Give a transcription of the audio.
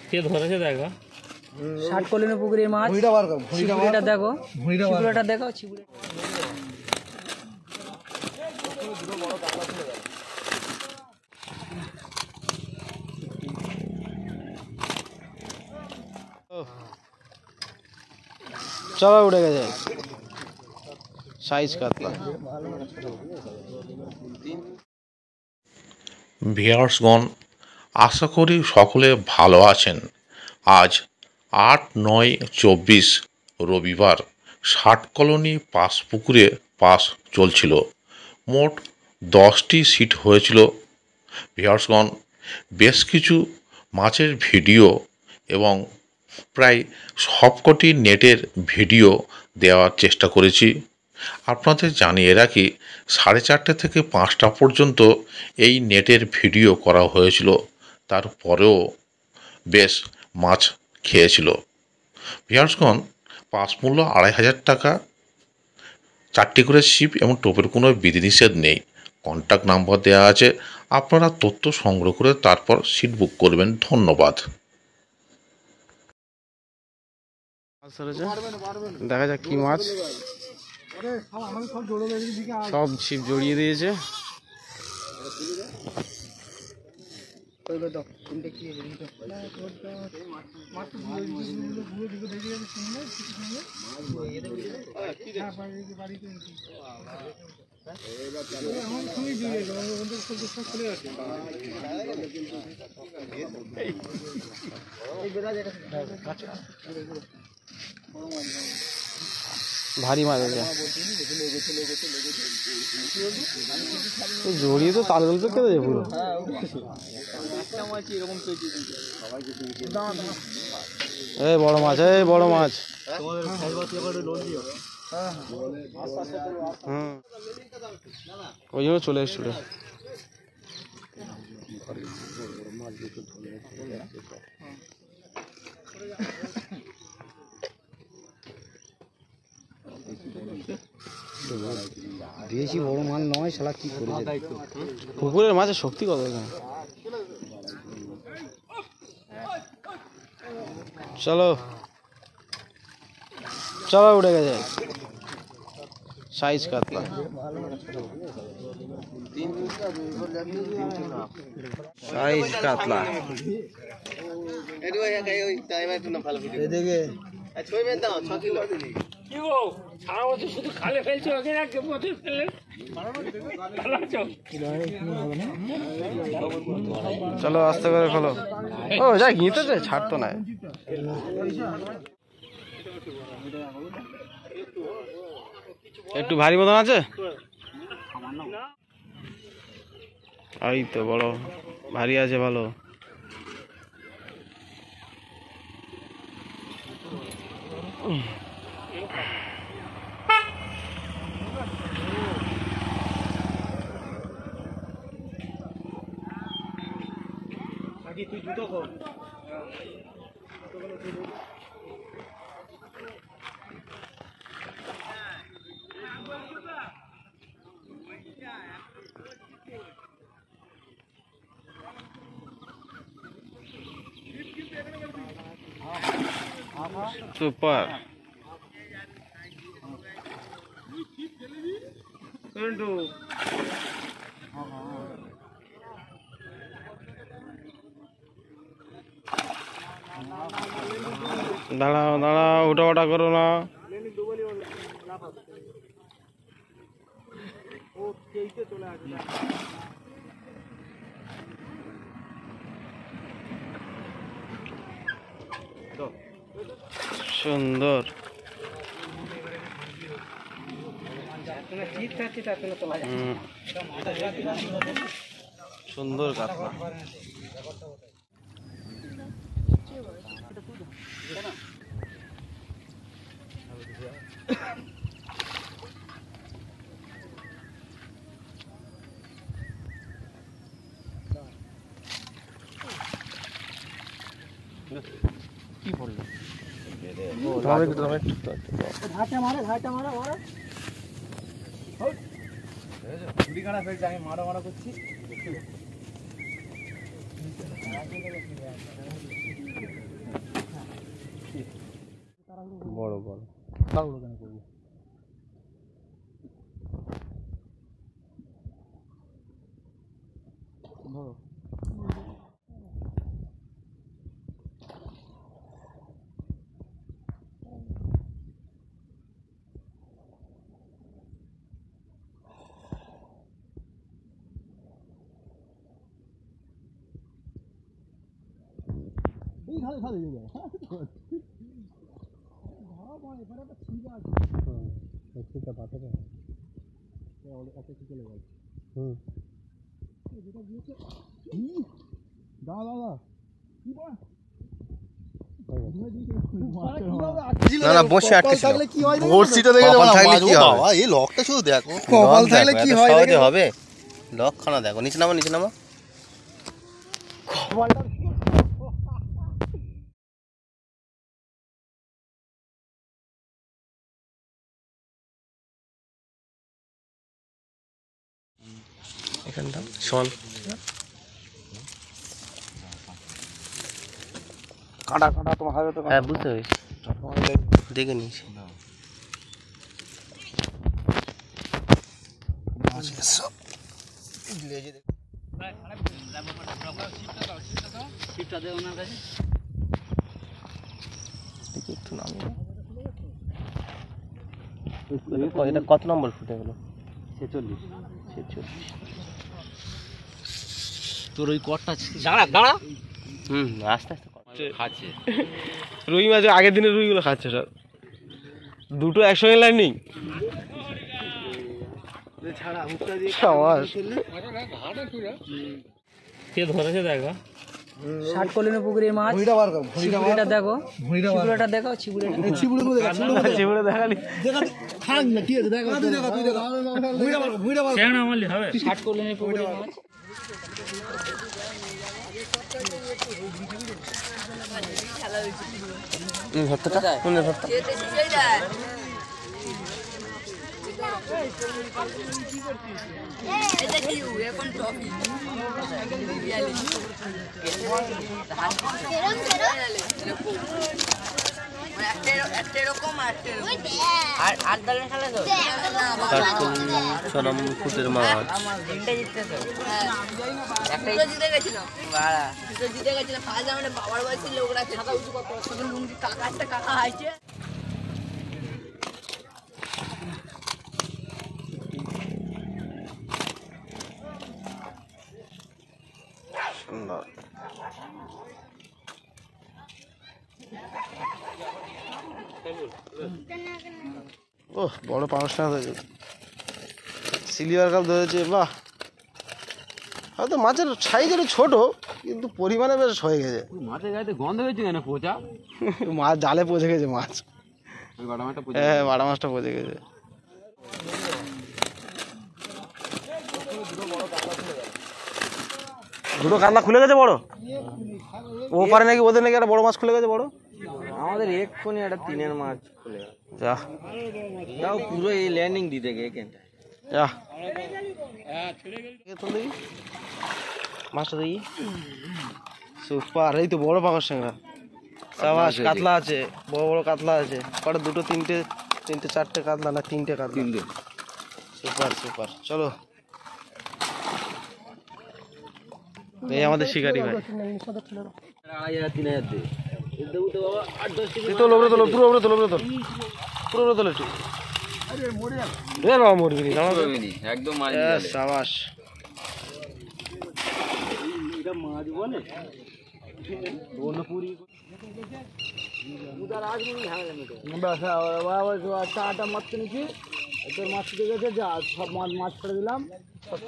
কে ধরেছে দেখো, 60 কলিনে পুকুরের মাছ। ভুঁড়িটা বার কর, ভুঁড়িটা দেখো, ছিগুড়াটা দেখো, ছিগুড়া। চলো উঠে গেছে সাইজ কাতলা। ভিউয়ার্সগণ, আশা করি সকলে ভালো আছেন। আজ 8/9/24 রবিবার 60 কলোনি পাস পুকুরে পাস চলছিল। মোট 10টি সিট হয়েছিল। ভিউয়ার্সগণ, বেশ কিছু মাছের ভিডিও এবং প্রায় সবকটি নেটের ভিডিও দেওয়ার চেষ্টা করেছি। আপনাদের জানিয়ে রাখি, 4:30 থেকে 5টা পর্যন্ত এই নেটের ভিডিও করা হয়েছিল। তারপরেও বেশ মাছ খেয়েছিল। ভিউয়ার্সগণ, পাস মূল্য 2500 টাকা। 4টি করে ছিপ এবং টোপের কোনো বিধিনিষেধ নেই। কন্ট্যাক্ট নাম্বার দেওয়া আছে, আপনারা তথ্য সংগ্রহ করে তারপর সিট বুক করবেন। ধন্যবাদ। দেখা যাক কি মাছ। সব ছিপ জড়িয়ে দিয়েছে। ভারী মাছ আছে, জড়িয়ে তো তাল গল্প কেটে যায় পুরো। এই বড় মাছ, এই বড় মাছ। ওই জন্য চলে এসছিল। বেশি বড় মাল নয়, শালা কি করেছে। পুকুরের মাছের শক্তি কত এখানে। চলো চলো উঠে গেছে সাইজ কাতলা। সাইজ কাতলা চলো আস্তে করে খোলো। ও যা গিয়েছে, ছাড়তো না। একটু ভারী মতন আছে। এই তো বড় ভারী আছে, ভালো। তুই জুতো কর। সুপার। দাঁড়াও দাঁড়াও, ওটা ওটা করো না। সুন্দর সুন্দর কাতলা। কি বললো? ধাটা মারে আমি মারা করছি। ছাড়গুলো কেন করবো? ধরো এই খালি খালি দিয়ে যায়। ঠিকটা পাঠাবে চলে গেছে। দাদা দাদা না না বসে আটকেছিল কি হয় বড়শিটা দেখে কপাল থাকলে কি হবে? বাবা এই লকটা শুধু দেখো কপাল থাকলে কি হয় সহজে হবে লকখানা দেখো নিচে নামো নিচে নামো এখানটা শোন কাঁটা কাঁটা তোমার হাতে তো হ্যাঁ বুঝতে পেরেছি দেখে নিয়েছি একটু নামিয়ে এটা কত নম্বর ফুটে গেল 46 তোর ওই কটটা দাঁড়া দাঁড়া আস্তে আস্তে খাচ্ছে রুই মাছ আগের দিনের রুইগুলো খাচ্ছে সব দুটো একসঙ্গে লাইনিং কে ধরেছে দেখো ষাট কলিনের পুকুরের মাছ ছিপুড়িটা দেখো ছিপুড়াটা দেখো ছিপুড়ে দেখালি ষাট কলিনের পুকুরের মাছ ভর্তাটা কোনের ভর্তা এটা কি এখন টপি ফুটের মাছ জিতে গেছিলাম বাবার বয়সী লোকরা লুঙ্গি কাকা কাকা হাইছে ওহ বড় পাঁচটা ধরেছে সিলভার কাপ ধরেছে বাহ হয়তো মাছের সাইজ একটু ছোট কিন্তু পরিমাণে বেশ হয়ে গেছে মাছের গায়ে গন্ধ হয়েছে কেন পচা মাছ জালে পচে গেছে মাছ হ্যাঁ বাটা মাছটা পচে গেছে দুটো কাতলা খুলে গেছে বড় ও পারে নাকি ওদের নাকি একটা বড় মাছ খুলে গেছে বড় আমাদের এক্ষুনি একটা 3-এর মাছ খুলে গেল যা তাও পুরো এই ল্যান্ডিং দিতে গিয়ে এখানটা যা দেখি মাছটা দেখি সুপার এই তো বড় পাঙাশ ট্যাংরা সাবাস কাতলা আছে বড় বড় কাতলা আছে কটা দুটো তিনটে চারটে কাতলা না তিনটে কাতলা সুপার সুপার চলো এই আমাদের শিকারি ভাই 2,500-3,000 দিয়ে দেবো তো বাবা 8-10 তোলো উপরে তোলো পুরো উপরে তোলো পুরো উপরে তোলো একটু বাবা মরবি একদম সাবাস এটা মাছ বলে বনপুরি উদার আজ মনে ঝামেলা মেটে আটা মাছ কিনেছি তোর মাছ ঠিক আছে যা সব মাছ ছেড়ে দিলাম সব